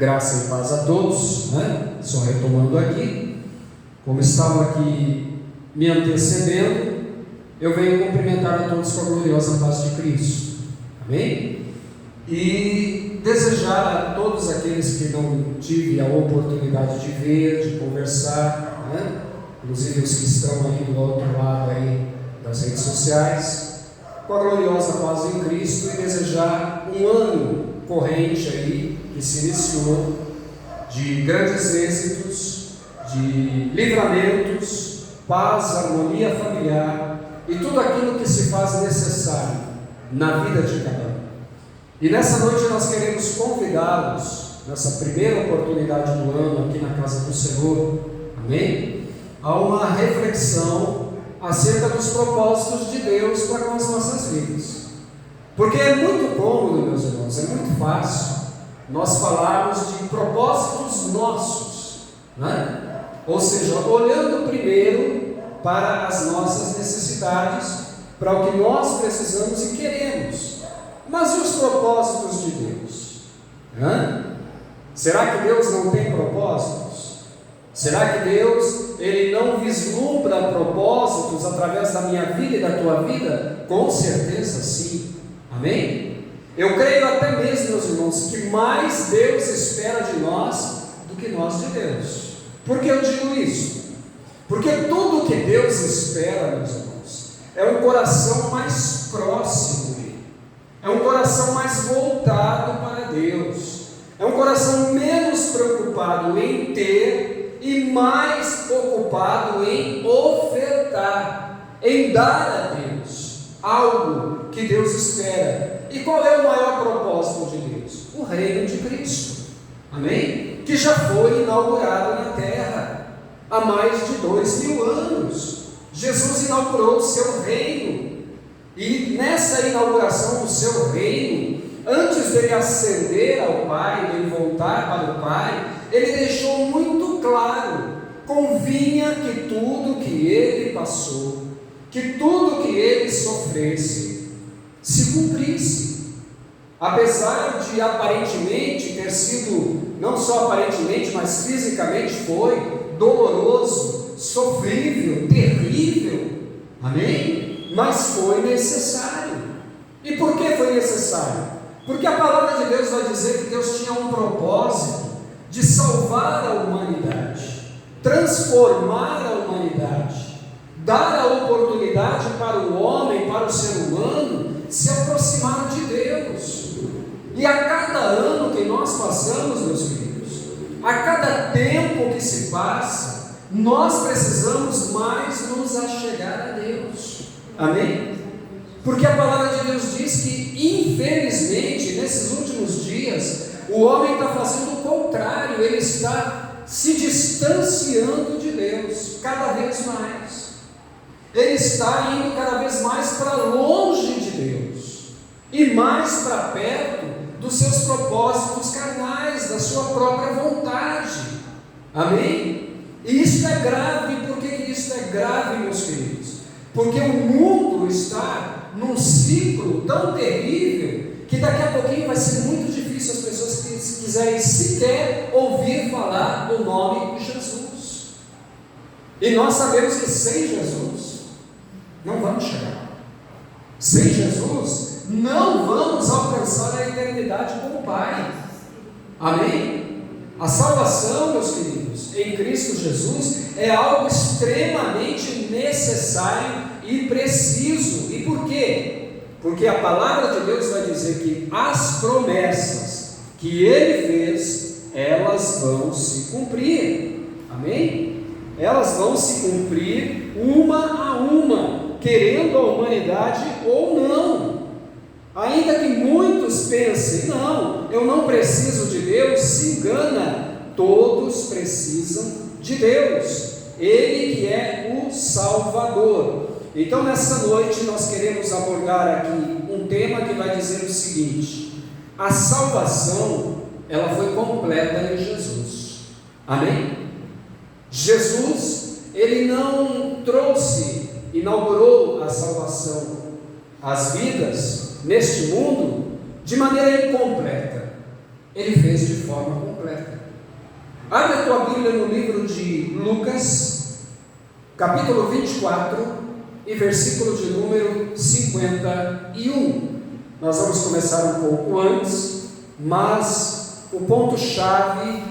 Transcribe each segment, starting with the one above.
Graça e paz a todos, né? Só retomando aqui, como estava aqui me antecedendo, eu venho cumprimentar a todos com a gloriosa paz de Cristo, amém? E desejar a todos aqueles que não tive a oportunidade de ver, de conversar, né? Inclusive os que estão aí do outro lado aí das redes sociais, com a gloriosa paz em Cristo, e desejar um ano corrente aí, que se iniciou, de grandes êxitos, de livramentos, paz, harmonia familiar e tudo aquilo que se faz necessário na vida de cada um. E nessa noite nós queremos convidá-los, nessa primeira oportunidade do ano aqui na casa do Senhor, amém? A uma reflexão acerca dos propósitos de Deus para com as nossas vidas. Porque é muito cômodo, meus irmãos, é muito fácil nós falarmos de propósitos nossos, né? Ou seja, olhando primeiro para as nossas necessidades, para o que nós precisamos e queremos. Mas e os propósitos de Deus? Será que Deus não tem propósitos? Será que Deus ele não vislumbra propósitos através da minha vida e da tua vida? Com certeza sim, amém? Eu creio até mesmo, meus irmãos, que mais Deus espera de nós do que nós de Deus. Por que eu digo isso? Porque tudo que Deus espera, meus irmãos, é um coração mais próximo dele, é um coração mais voltado para Deus, é um coração menos preocupado em ter e mais ocupado em ofertar, em dar a Deus algo que Deus espera. E qual é o maior propósito de Deus? O reino de Cristo, amém? Que já foi inaugurado na terra há mais de 2000 anos. Jesus inaugurou o seu reino, e nessa inauguração do seu reino, antes dele ascender ao Pai, dele voltar para o Pai, ele deixou muito claro: convinha que tudo que ele passou, que tudo que ele sofresse, se cumprisse. Apesar de aparentemente ter sido, não só aparentemente, mas fisicamente foi doloroso, sofrível, terrível, amém? Mas foi necessário. E por que foi necessário? Porque a palavra de Deus vai dizer que Deus tinha um propósito de salvar a humanidade, transformar a humanidade, dar a oportunidade para o homem, para o ser humano, se aproximar de Deus. E a cada ano que nós passamos, meus filhos, a cada tempo que se passa, nós precisamos mais nos achegar a Deus, amém? Porque a palavra de Deus diz que, infelizmente, nesses últimos dias, o homem está fazendo o contrário, ele está se distanciando de Deus, cada vez mais. Ele está indo cada vez mais para longe de Deus, e mais para perto dos seus propósitos carnais, da sua própria vontade, amém? E isso é grave. Por que isso é grave, meus queridos? Porque o mundo está num ciclo tão terrível, que daqui a pouquinho vai ser muito difícil as pessoas que quiserem sequer ouvir falar do nome de Jesus. E nós sabemos que sem Jesus não vamos chegar. Sem Jesus não vamos alcançar a eternidade com o Pai, amém? A salvação, meus queridos, em Cristo Jesus é algo extremamente necessário e preciso. E por quê? Porque a palavra de Deus vai dizer que as promessas que Ele fez, elas vão se cumprir, amém? Elas vão se cumprir uma a uma, querendo a humanidade ou não. Ainda que muitos pensem: não, eu não preciso de Deus, se engana. Todos precisam de Deus, Ele que é o Salvador. Então nessa noite nós queremos abordar aqui um tema que vai dizer o seguinte: a salvação, ela foi completa em Jesus, amém? Jesus, Ele não inaugurou a salvação, as vidas neste mundo, de maneira incompleta. Ele fez de forma completa. Abre a tua Bíblia no livro de Lucas, capítulo 24 e versículo de número 51. Nós vamos começar um pouco antes, mas o ponto-chave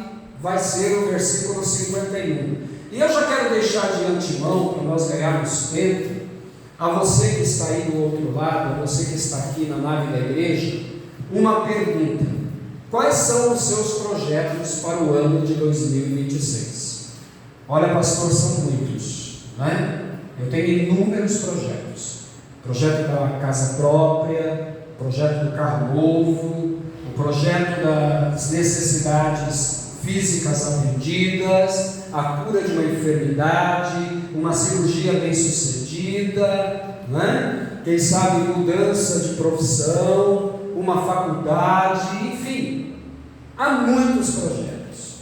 vai ser o versículo 51. E eu já quero deixar de antemão, para nós ganharmos tempo, a você que está aí do outro lado, a você que está aqui na nave da igreja, uma pergunta. Quais são os seus projetos para o ano de 2026? Olha, pastor, são muitos, né? Eu tenho inúmeros projetos. Projeto da casa própria, projeto do carro novo, o projeto das necessidades físicas atendidas, a cura de uma enfermidade, uma cirurgia bem-sucedida, né? Quem sabe mudança de profissão, uma faculdade, enfim. Há muitos projetos,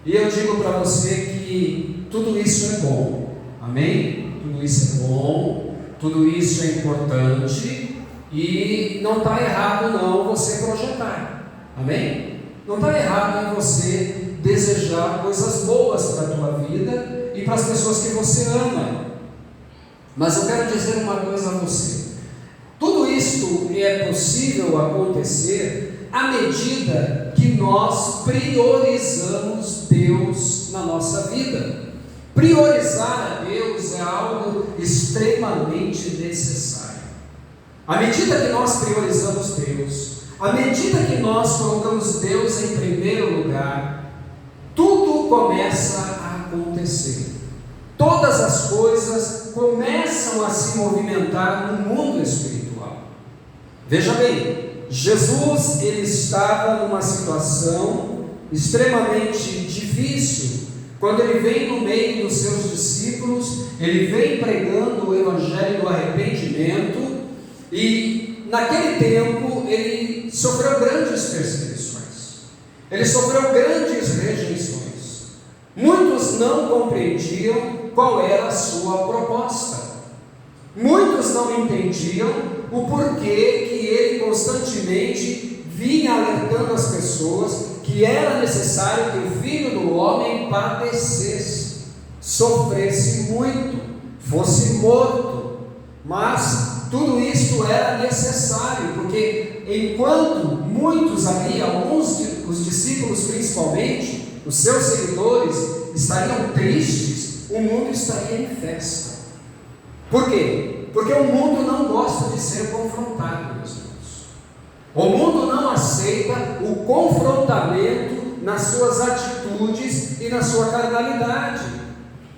e eu digo para você que tudo isso é bom, amém? Tudo isso é bom, tudo isso é importante, e não está errado não você projetar, amém? Não está errado em você desejar coisas boas para a tua vida e para as pessoas que você ama, mas eu quero dizer uma coisa a você: tudo isso é possível acontecer à medida que nós priorizamos Deus na nossa vida. Priorizar a Deus é algo extremamente necessário. À medida que nós priorizamos Deus, à medida que nós colocamos Deus em primeiro lugar, tudo começa a acontecer. Todas as coisas começam a se movimentar no mundo espiritual. Veja bem, Jesus, ele estava numa situação extremamente difícil, quando ele vem no meio dos seus discípulos, ele vem pregando o evangelho do arrependimento, e naquele tempo ele sofreu grandes perseguições, ele sofreu grandes rejeições, muitos não compreendiam qual era a sua proposta, muitos não entendiam o porquê que ele constantemente vinha alertando as pessoas que era necessário que o Filho do Homem padecesse, sofresse muito, fosse morto. Mas tudo isso era necessário, porque enquanto muitos ali, os discípulos principalmente, os seus seguidores, estariam tristes, o mundo estaria em festa. Por quê? Porque o mundo não gosta de ser confrontado, meus irmãos. O mundo não aceita o confrontamento nas suas atitudes e na sua carnalidade.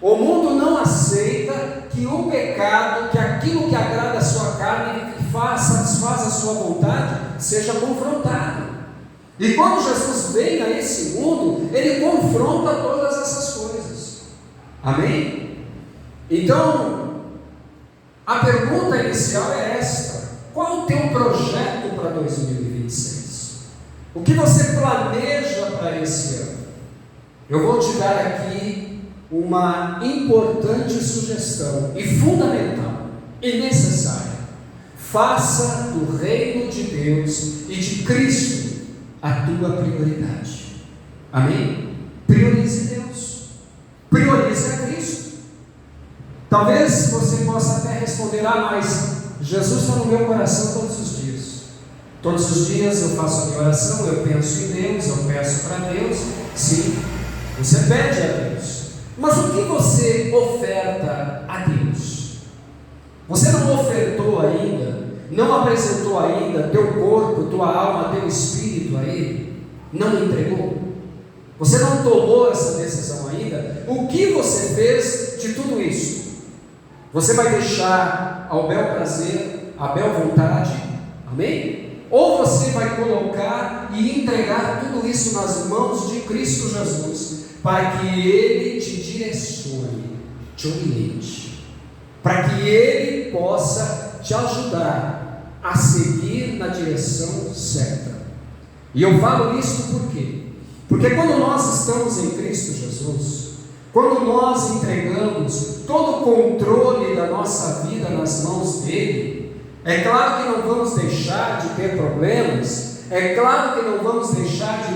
O mundo não aceita que o pecado, que aquilo que agrada a sua carne e satisfaz a sua vontade, seja confrontado. E quando Jesus vem a esse mundo, ele confronta todas essas coisas. Amém? Então, a pergunta inicial é esta: qual o teu projeto para 2026? O que você planeja para esse ano? Eu vou te dar aqui uma importante sugestão, e fundamental, e necessária. Faça do reino de Deus e de Cristo a tua prioridade. Amém? Priorize Deus, priorize a Cristo. Talvez você possa até responder: mas Jesus está no meu coração todos os dias. Todos os dias eu faço a minha oração, eu penso em Deus, eu peço para Deus. Sim, você pede a Deus. Mas o que você oferta a Deus? Você não ofertou ainda, não apresentou ainda teu corpo, tua alma, teu espírito a Ele? Não entregou? Você não tomou essa decisão ainda? O que você fez de tudo isso? Você vai deixar ao bel prazer, à bel vontade? Amém? Ou você vai colocar e entregar tudo isso nas mãos de Cristo Jesus, para que Ele te direcione, te oriente, para que Ele possa te ajudar a seguir na direção certa. E eu falo isso por quê? Porque quando nós estamos em Cristo Jesus, quando nós entregamos todo o controle da nossa vida nas mãos dele, é claro que não vamos deixar de ter problemas, é claro que não vamos deixar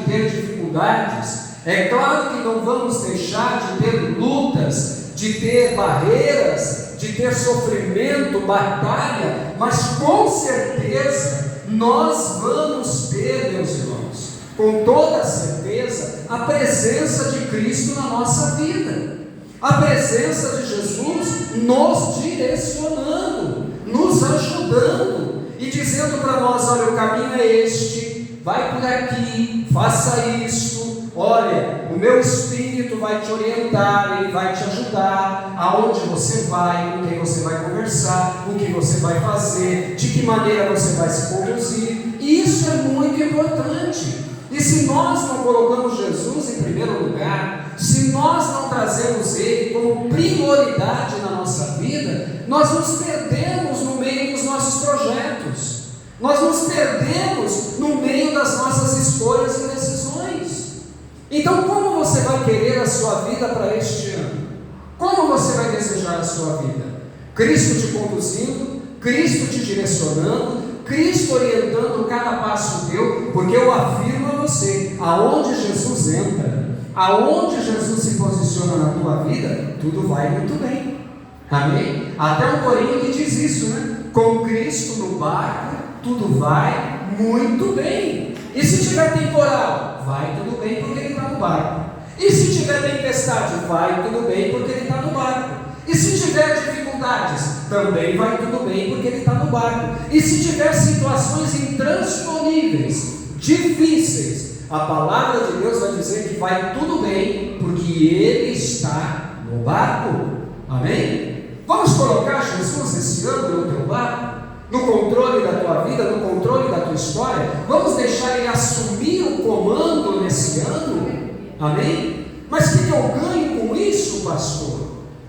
dificuldades. É claro que não vamos deixar de ter lutas, de ter barreiras, de ter sofrimento, batalha, mas com certeza nós vamos ter, meus irmãos, com toda certeza, a presença de Cristo na nossa vida, a presença de Jesus nos direcionando, nos ajudando e dizendo para nós: olha, o caminho é este, vai por aqui, faça isso. Olha, o meu Espírito vai te orientar, ele vai te ajudar, aonde você vai, com quem você vai conversar, o que você vai fazer, de que maneira você vai se conduzir. Isso é muito importante. E se nós não colocamos Jesus em primeiro lugar, se nós não trazemos Ele como prioridade na nossa vida, nós nos perdemos no meio dos nossos projetos, nós nos perdemos no meio das nossas escolhas e decisões. Então, como você vai querer a sua vida para este ano? Como você vai desejar a sua vida? Cristo te conduzindo, Cristo te direcionando, Cristo orientando cada passo teu, porque eu afirmo a você, aonde Jesus entra, aonde Jesus se posiciona na tua vida, tudo vai muito bem. Amém? Até um corinho que diz isso, né? Com Cristo no barco, tudo vai muito bem. E se tiver temporal, vai tudo bem porque Ele está no barco. E se tiver tempestade, vai tudo bem porque Ele está no barco. E se tiver dificuldades, também vai tudo bem porque Ele está no barco. E se tiver situações intransponíveis, difíceis, a palavra de Deus vai dizer que vai tudo bem porque Ele está no barco. Amém? Vamos colocar Jesus esse ano no teu barco, no controle da tua vida, no controle da tua história. Vamos deixar Ele assumir o comando nesse ano. Amém? Mas o que eu ganho com isso, pastor?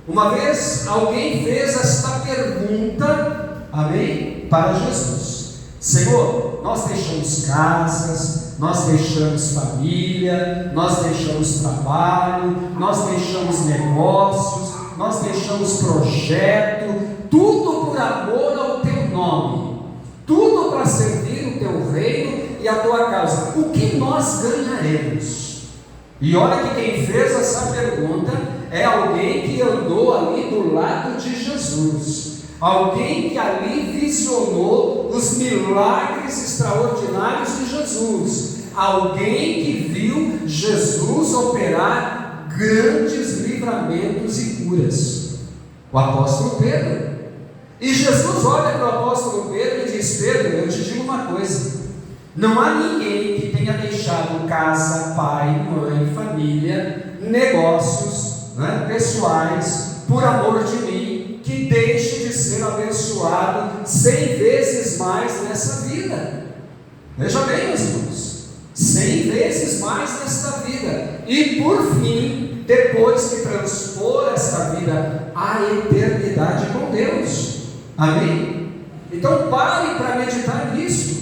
Uma vez alguém fez esta pergunta, amém, para Jesus: Senhor, nós deixamos casas, nós deixamos família, nós deixamos trabalho, nós deixamos negócios, nós deixamos projeto, tudo por amor ao teu nome, tudo para servir o teu reino e a tua causa. O que nós ganharemos? E olha que quem fez essa pergunta é alguém que andou ali do lado de Jesus, alguém que ali visionou os milagres extraordinários de Jesus, alguém que viu Jesus operar grandes livramentos e curas, o apóstolo Pedro. E Jesus olha para o apóstolo Pedro e diz: Pedro, eu te digo uma coisa, não há ninguém que tenha deixado casa, pai, mãe, família, negócios, pessoais, por amor de mim, que deixe de ser abençoado 100 vezes mais nessa vida. Veja bem, meus irmãos, 100 vezes mais nesta vida, e por fim, depois que transpor esta vida, a eternidade com Deus. Amém? Então pare para meditar nisso.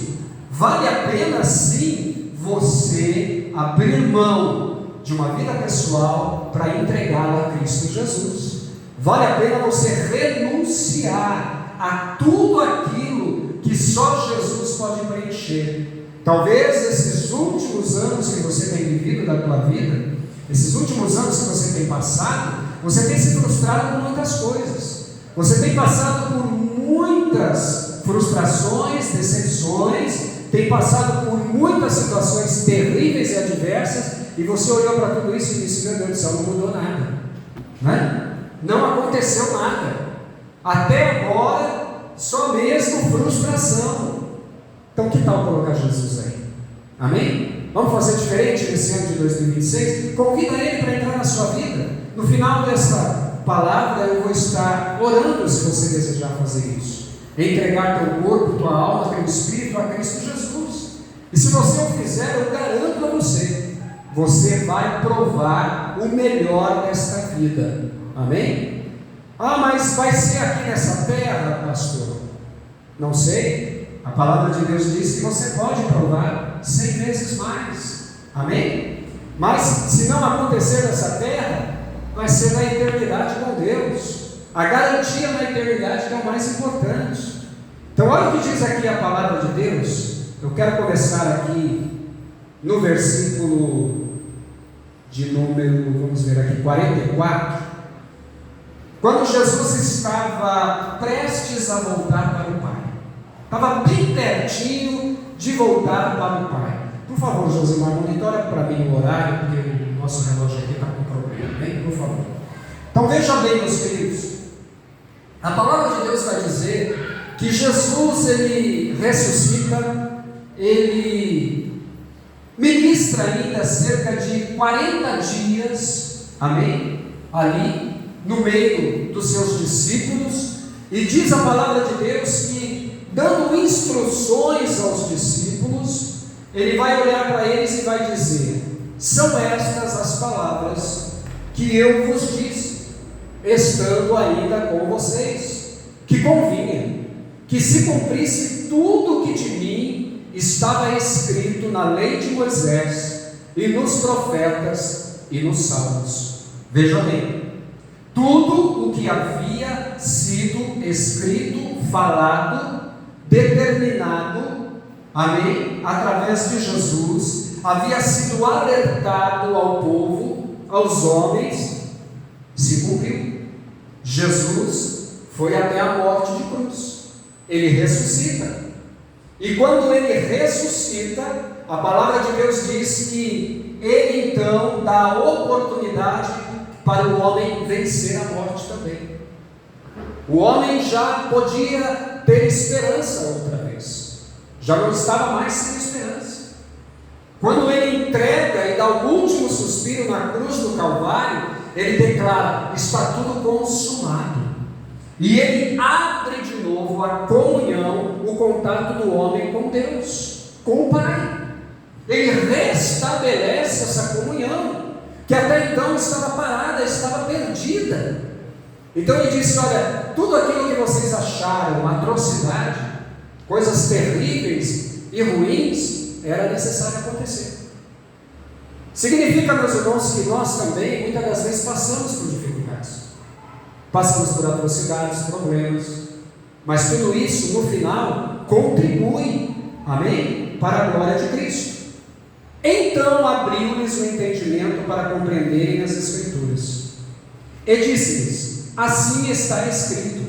Vale a pena sim você abrir mão de uma vida pessoal para entregá-la a Cristo Jesus. Vale a pena você renunciar a tudo aquilo que só Jesus pode preencher. Talvez esses últimos anos que você tem vivido da tua vida, esses últimos anos que você tem passado, você tem se frustrado com muitas coisas, você tem passado por muitas frustrações, decepções, tem passado por muitas situações terríveis e adversas, e você olhou para tudo isso e disse: meu Deus do céu, não mudou nada, não aconteceu nada, até agora só mesmo frustração. Então que tal colocar Jesus aí? Amém? Vamos fazer diferente nesse ano de 2026? Convida Ele para entrar na sua vida. No final dessa palavra eu vou estar orando, se você desejar fazer isso, entregar teu corpo, tua alma, teu espírito a Cristo Jesus. E se você o fizer, eu garanto a você, você vai provar o melhor desta vida. Amém? Ah, mas vai ser aqui nessa terra, pastor? Não sei. A palavra de Deus diz que você pode provar 100 vezes mais. Amém? Mas se não acontecer nessa terra, vai ser na eternidade com Deus. A garantia na eternidade que é o mais importante. Então olha o que diz aqui a palavra de Deus. Eu quero começar aqui no versículo de número, vamos ver aqui, 44, quando Jesus estava prestes a voltar para o Pai, estava bem pertinho de voltar para o Pai. Por favor, Josimar, monitora para mim o horário, porque o nosso relógio aqui está com problema, bem? Por favor. Então veja bem, meus queridos, a palavra de Deus vai dizer que Jesus, ele ressuscita, ele ministra ainda cerca de 40 dias, amém? Ali, no meio dos seus discípulos, e diz a palavra de Deus que, dando instruções aos discípulos, ele vai olhar para eles e vai dizer: são estas as palavras que eu vos disse, estando ainda com vocês, que convinha que se cumprisse tudo o que de mim estava escrito na lei de Moisés, e nos profetas e nos salmos. Veja bem, tudo o que havia sido escrito, falado, determinado, amém, através de Jesus, havia sido alertado ao povo, aos homens, se cumpriu. Jesus foi até a morte de cruz, ele ressuscita, e quando ele ressuscita, a palavra de Deus diz que ele então dá a oportunidade para o homem vencer a morte também. O homem já podia ter esperança outra vez, já não estava mais sem esperança. Quando ele entrega e dá o último suspiro na cruz do Calvário, ele declara: está tudo consumado. E ele abre de novo a comunhão, o contato do homem com Deus, com o Pai. Ele restabelece essa comunhão, que até então estava parada, estava perdida. Então ele disse: olha, tudo aquilo que vocês acharam uma atrocidade, coisas terríveis e ruins, era necessário acontecer. Significa, meus irmãos, que nós também, muitas das vezes, passamos por dificuldades, passamos por atrocidades, problemas, mas tudo isso, no final, contribui, amém, para a glória de Cristo. Então abriu-lhes o entendimento para compreenderem as Escrituras, e disse-lhes: assim está escrito,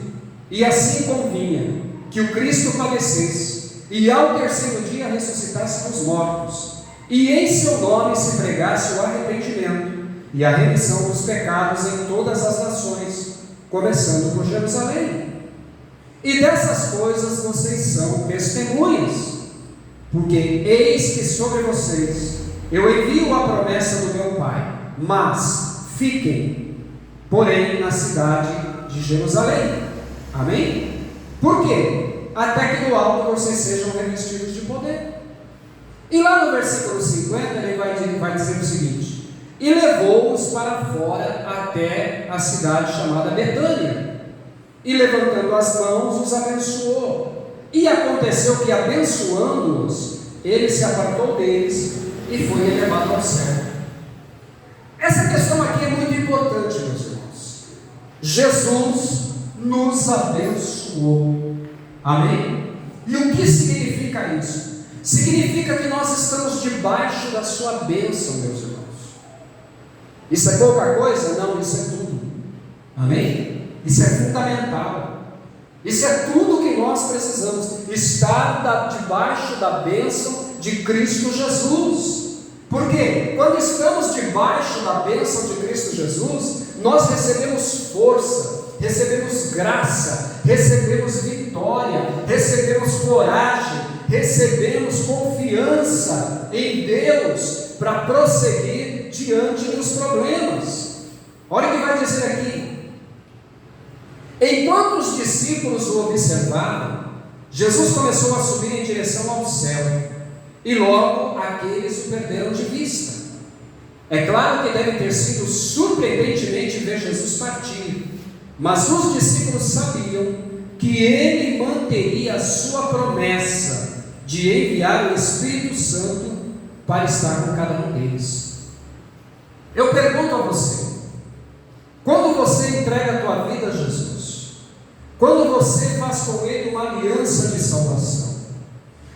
e assim convinha, que o Cristo padecesse, e ao terceiro dia ressuscitasse dos mortos, e em seu nome se pregasse o arrependimento e a remissão dos pecados em todas as nações, começando por Jerusalém. E dessas coisas vocês são testemunhas, porque eis que sobre vocês eu envio a promessa do meu Pai, mas fiquem, porém, na cidade de Jerusalém. Amém? Por quê? Até que do alto vocês sejam revestidos de poder. E lá no versículo 50 ele vai dizer o seguinte: e levou-os para fora até a cidade chamada Betânia, e levantando as mãos os abençoou. E aconteceu que, abençoando-os, ele se apartou deles e foi elevado ao céu. Essa questão aqui é muito importante, meus irmãos. Jesus nos abençoou. Amém? E o que significa isso? Significa que nós estamos debaixo da sua bênção, meus irmãos. Isso é pouca coisa? Não, isso é tudo. Amém? Isso é fundamental. Isso é tudo que nós precisamos, estar debaixo da bênção de Cristo Jesus. Porque quando estamos debaixo da bênção de Cristo Jesus, nós recebemos força, recebemos graça, recebemos vitória, recebemos coragem, recebemos confiança em Deus para prosseguir diante dos problemas. Olha o que vai dizer aqui: enquanto os discípulos o observavam, Jesus começou a subir em direção ao céu, e logo aqueles o perderam de vista. É claro que deve ter sido surpreendentemente ver Jesus partir, mas os discípulos sabiam que ele manteria a sua promessa de enviar o Espírito Santo para estar com cada um deles. Eu pergunto a você: quando você entrega a tua vida a Jesus, quando você faz com ele uma aliança de salvação,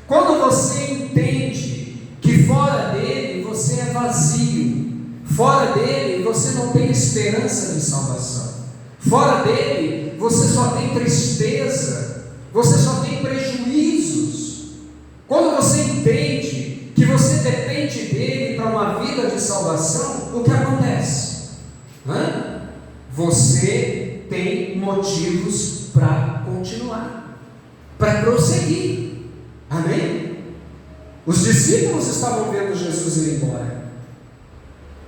quando você entende que fora dele você é vazio, Fora dele, você não tem esperança de salvação. Fora dele, você só tem tristeza, você só tem prejuízos. Quando você entende que você depende dele para uma vida de salvação, o que acontece? Você tem motivos para continuar, para prosseguir. Amém? Os discípulos estavam vendo Jesus ir embora.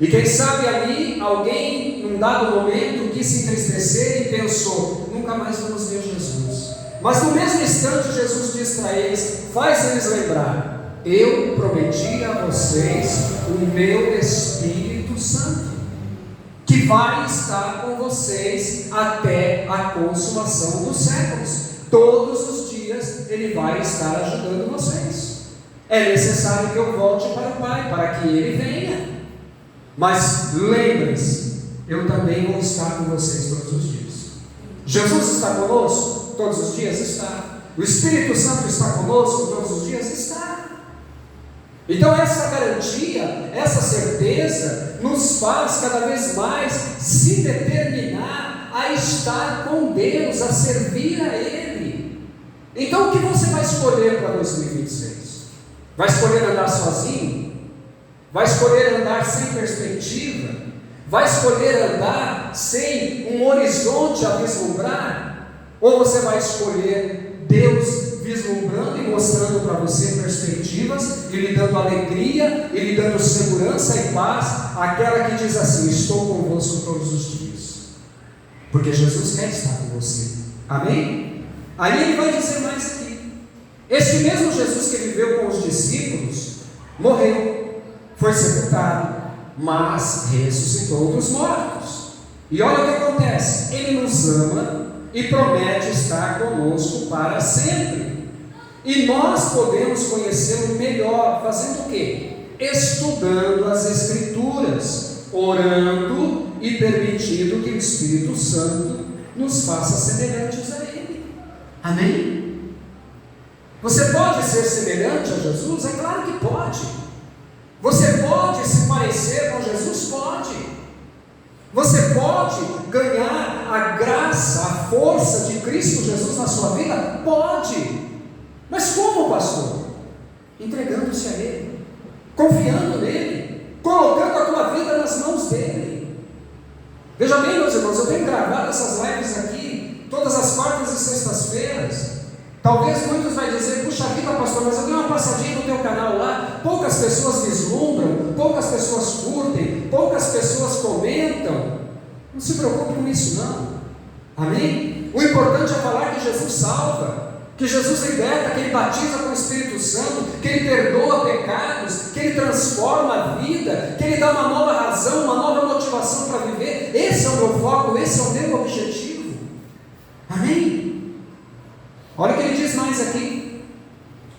E quem sabe ali, alguém, num dado momento, quis se entristecer e pensou: nunca mais vamos ver Jesus. Mas no mesmo instante, Jesus diz para eles, faz eles lembrar: eu prometi a vocês o meu Espírito Santo, que vai estar com vocês até a consumação dos séculos. Todos os dias Ele vai estar ajudando vocês. É necessário que eu volte para o Pai, para que Ele venha. Mas lembrem-se, eu também vou estar com vocês todos os dias. Jesus está conosco todos os dias? Está. O Espírito Santo está conosco todos os dias? Está. Então essa garantia, essa certeza nos faz cada vez mais se determinar a estar com Deus, a servir a Ele. Então o que você vai escolher para 2026? Vai escolher andar sozinho? Vai escolher andar sem perspectiva? Vai escolher andar sem um horizonte a vislumbrar? Ou você vai escolher Deus vislumbrando e mostrando para você perspectivas, e lhe dando alegria, e lhe dando segurança e paz, aquela que diz assim: estou convosco todos os dias, porque Jesus quer estar com você. Amém? Aí ele vai dizer mais aqui: este mesmo Jesus que viveu com os discípulos, morreu, foi sepultado, mas ressuscitou dos mortos. E olha o que acontece: Ele nos ama e promete estar conosco para sempre. E nós podemos conhecê-lo melhor, fazendo o quê? Estudando as Escrituras, orando e permitindo que o Espírito Santo nos faça semelhantes a Ele. Amém? Você pode ser semelhante a Jesus? É claro que pode. Você pode se parecer com Jesus? Pode. Você pode ganhar a graça, a força de Cristo Jesus na sua vida? Pode. Mas como, pastor? Entregando-se a Ele, confiando nele, colocando a tua vida nas mãos dele. Veja bem, meus irmãos, eu tenho gravado essas lives aqui todas as quartas e sextas-feiras. Talvez muitos vão dizer: puxa vida, pastor, mas eu dei uma passadinha no teu canal lá, poucas pessoas vislumbram, poucas pessoas curtem, poucas pessoas comentam. Não se preocupe com isso não. Amém? O importante é falar que Jesus salva, que Jesus liberta, que Ele batiza com o Espírito Santo, que Ele perdoa pecados, que Ele transforma a vida, que Ele dá uma nova razão, uma nova motivação para viver. Esse é o meu foco, esse é o meu objetivo. Amém? Olha o que ele diz mais aqui: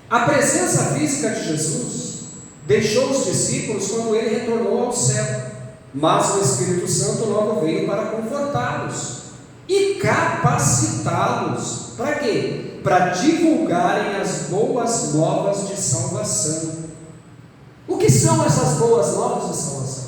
a presença física de Jesus deixou os discípulos quando Ele retornou ao céu, mas o Espírito Santo logo veio para confortá-los e capacitá-los. Para quê? Para divulgarem as boas novas de salvação. O que são essas boas novas de salvação?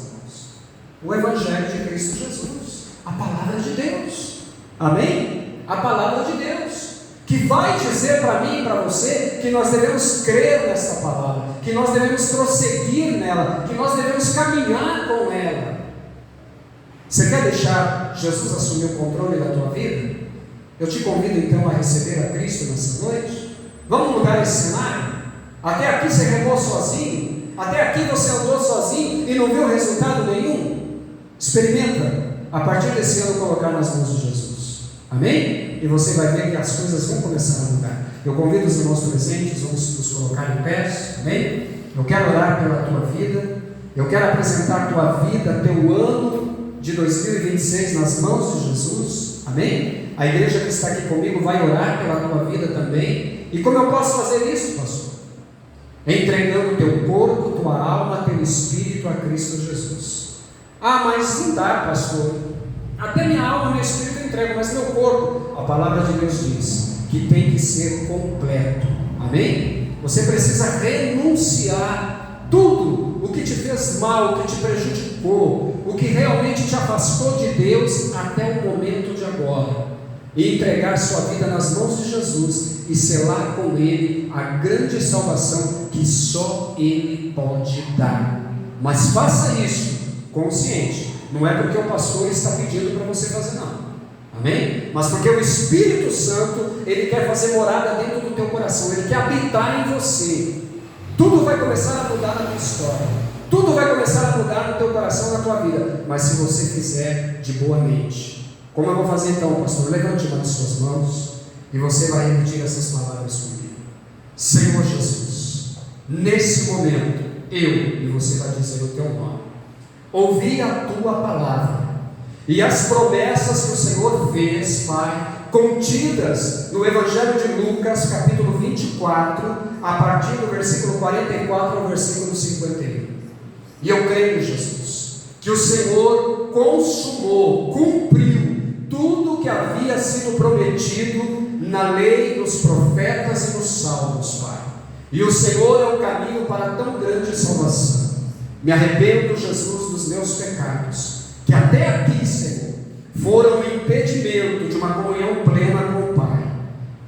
O Evangelho de Cristo Jesus, a palavra de Deus. Amém? A palavra de Deus, que vai dizer para mim e para você que nós devemos crer nessa palavra, que nós devemos prosseguir nela, que nós devemos caminhar com ela. Você quer deixar Jesus assumir o controle da tua vida? Eu te convido então a receber a Cristo nessa noite. Vamos mudar esse cenário? Até aqui você remou sozinho? Até aqui você andou sozinho e não viu resultado nenhum? Experimenta, a partir desse ano, colocar nas mãos de Jesus. Amém? E você vai ver que as coisas vão começar a mudar. Eu convido os irmãos presentes, vamos nos colocar em pé. Amém? Eu quero orar pela tua vida. Eu quero apresentar a tua vida, teu ano de 2026 nas mãos de Jesus. Amém? A igreja que está aqui comigo vai orar pela tua vida também. E como eu posso fazer isso, pastor? Entregando teu corpo, tua alma, teu espírito a Cristo Jesus. Ah, mas não dá, pastor. Até minha alma, meu espírito eu entrego, mas meu corpo, a palavra de Deus diz que tem que ser completo. Amém? Você precisa renunciar tudo o que te fez mal, o que te prejudicou, que realmente te afastou de Deus até o momento de agora, e entregar sua vida nas mãos de Jesus e selar com Ele a grande salvação que só Ele pode dar. Mas faça isso consciente, não é porque o pastor está pedindo para você fazer, não. Amém? Mas porque o Espírito Santo, Ele quer fazer morada dentro do teu coração, Ele quer habitar em você. Tudo vai começar a mudar na tua história, tudo vai começar a mudar no teu coração, na tua vida, mas se você fizer de boa mente. Como eu vou fazer então, pastor? Levante uma de suas mãos e você vai repetir essas palavras comigo. Senhor Jesus, nesse momento, e você vai dizer o teu nome, ouvi a tua palavra e as promessas que o Senhor fez, Pai, contidas no Evangelho de Lucas, capítulo 24, a partir do versículo 44 ao versículo 51. E eu creio, Jesus, que o Senhor consumou, cumpriu tudo que havia sido prometido na lei, nos profetas e nos salmos, Pai. E o Senhor é o caminho para tão grande salvação. Me arrependo, Jesus, dos meus pecados, que até aqui, Senhor, foram um impedimento de uma comunhão plena com o Pai.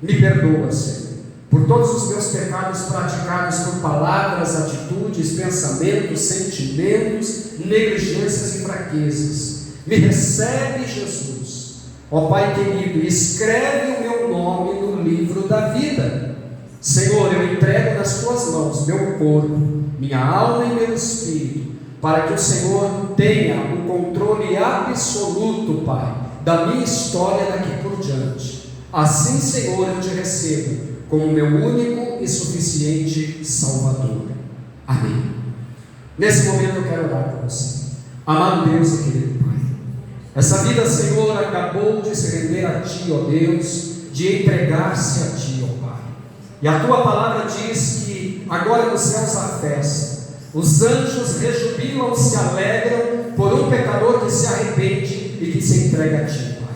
Me perdoa, Senhor, por todos os meus pecados praticados por palavras, atitudes, pensamentos, sentimentos, negligências e fraquezas. Me recebe, Jesus, ó Pai querido, escreve o meu nome no livro da vida. Senhor, eu entrego nas tuas mãos meu corpo, minha alma e meu espírito, para que o Senhor tenha um controle absoluto, Pai, da minha história daqui por diante. Assim, Senhor, eu te recebo como meu único e suficiente Salvador. Amém. Nesse momento eu quero orar por você. Amado Deus e querido Pai, essa vida, Senhor, acabou de se render a Ti, ó Deus, de entregar-se a Ti, ó Pai. E a Tua palavra diz que agora nos céus há festa, os anjos rejubilam, se alegram por um pecador que se arrepende e que se entrega a Ti, Pai.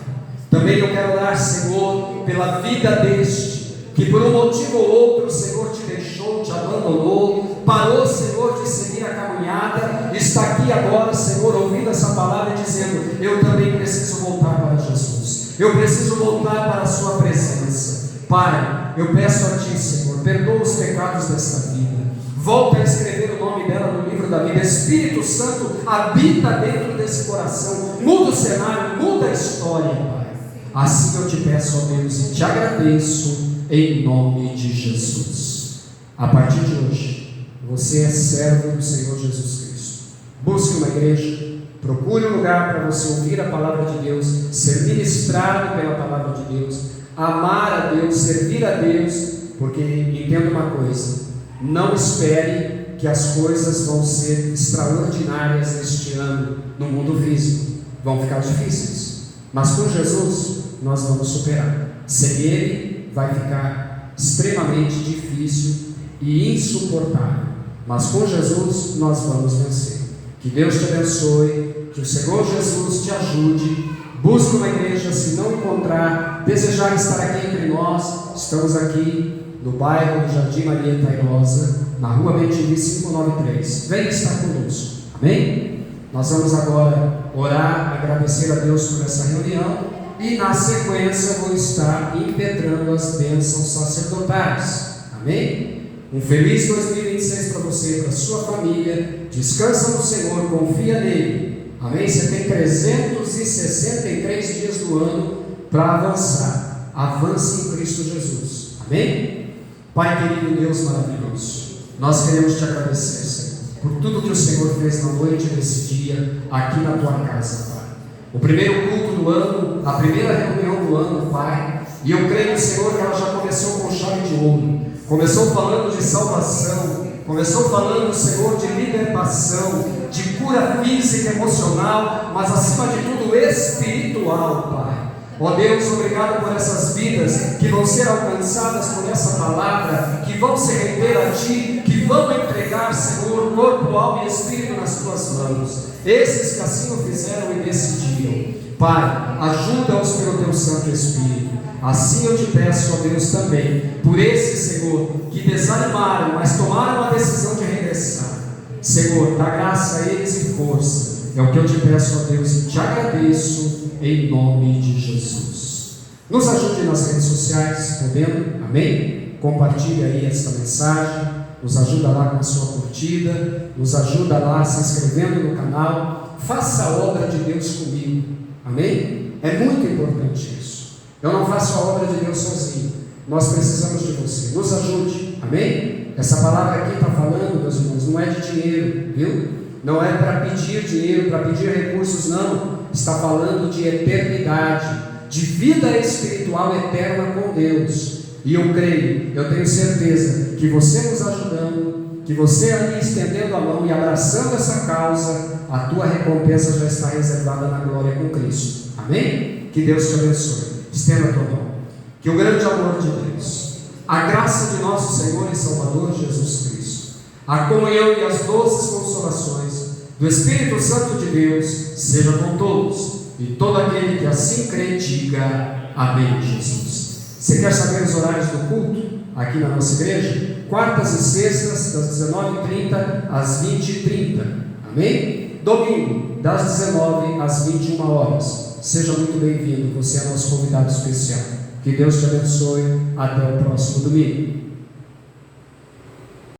Também eu quero orar, Senhor, pela vida deste, que por um motivo ou outro o Senhor te deixou, te abandonou, parou, Senhor, de seguir a caminhada, está aqui agora, Senhor, ouvindo essa palavra e dizendo: eu também preciso voltar para Jesus, eu preciso voltar para a Sua presença. Pai, eu peço a Ti, Senhor, perdoa os pecados desta vida, volta a escrever o nome dela no livro da vida. Espírito Santo, habita dentro desse coração, muda o cenário, muda a história, Pai. Assim eu te peço, ó Deus, e te agradeço em nome de Jesus. A partir de hoje, você é servo do Senhor Jesus Cristo. Busque uma igreja, procure um lugar para você ouvir a palavra de Deus, ser ministrado pela palavra de Deus, amar a Deus, servir a Deus, porque entenda uma coisa: não espere que as coisas vão ser extraordinárias este ano no mundo físico, vão ficar difíceis, mas com Jesus nós vamos superar. Sem Ele vai ficar extremamente difícil e insuportável, mas com Jesus nós vamos vencer. Que Deus te abençoe, que o Senhor Jesus te ajude. Busque uma igreja, se não encontrar, desejar estar aqui entre nós, estamos aqui no bairro do Jardim Maria Tairosa, na rua Bentivi 593, venha estar conosco, amém? Nós vamos agora orar, agradecer a Deus por essa reunião, e na sequência vou estar impetrando as bênçãos sacerdotais, amém? Um feliz 2026 para você e para a sua família. Descansa no Senhor, confia nele, amém? Você tem 363 dias do ano para avançar. Avance em Cristo Jesus, amém? Pai querido, Deus maravilhoso, nós queremos te agradecer, Senhor, por tudo que o Senhor fez na noite desse dia aqui na tua casa, Pai. O primeiro culto do ano, a primeira reunião do ano, Pai, e eu creio, Senhor, que ela já começou com chave de ouro. Começou falando de salvação, começou falando, Senhor, de libertação, de cura física e emocional, mas acima de tudo espiritual, Pai. Ó Deus, obrigado por essas vidas que vão ser alcançadas por essa palavra, que vão se render a Ti, que vão entregar, Senhor, corpo, alma e espírito nas Tuas mãos. Esses que assim o fizeram e decidiram, Pai, ajuda-os pelo Teu Santo Espírito. Assim eu te peço, ó Deus, também por esses, Senhor, que desanimaram, mas tomaram a decisão de regressar. Senhor, dá graça a eles e força. É o que eu te peço, ó Deus, e te agradeço em nome de Jesus. Nos ajude nas redes sociais, podendo, amém? Compartilhe aí esta mensagem, nos ajuda lá com a sua curtida, nos ajuda lá se inscrevendo no canal, faça a obra de Deus comigo, amém? É muito importante isso. Eu não faço a obra de Deus sozinho, nós precisamos de você, nos ajude, amém? Essa palavra aqui está falando, meus irmãos, não é de dinheiro, viu? Não é para pedir dinheiro, para pedir recursos, não. Está falando de eternidade, de vida espiritual eterna com Deus. E eu creio, eu tenho certeza que você nos ajudando, que você ali estendendo a mão e abraçando essa causa, a tua recompensa já está reservada na glória com Cristo. Amém? Que Deus te abençoe. Estenda a tua mão. Que o grande amor de Deus, a graça de nosso Senhor e Salvador Jesus Cristo, a comunhão e as doces consolações do Espírito Santo de Deus seja com todos, e todo aquele que assim crê diga amém, Jesus. Você quer saber os horários do culto aqui na nossa igreja? Quartas e sextas, das 19h30 às 20h30, amém? Domingo, das 19 às 21 horas. Seja muito bem-vindo, você é nosso convidado especial. Que Deus te abençoe, até o próximo domingo.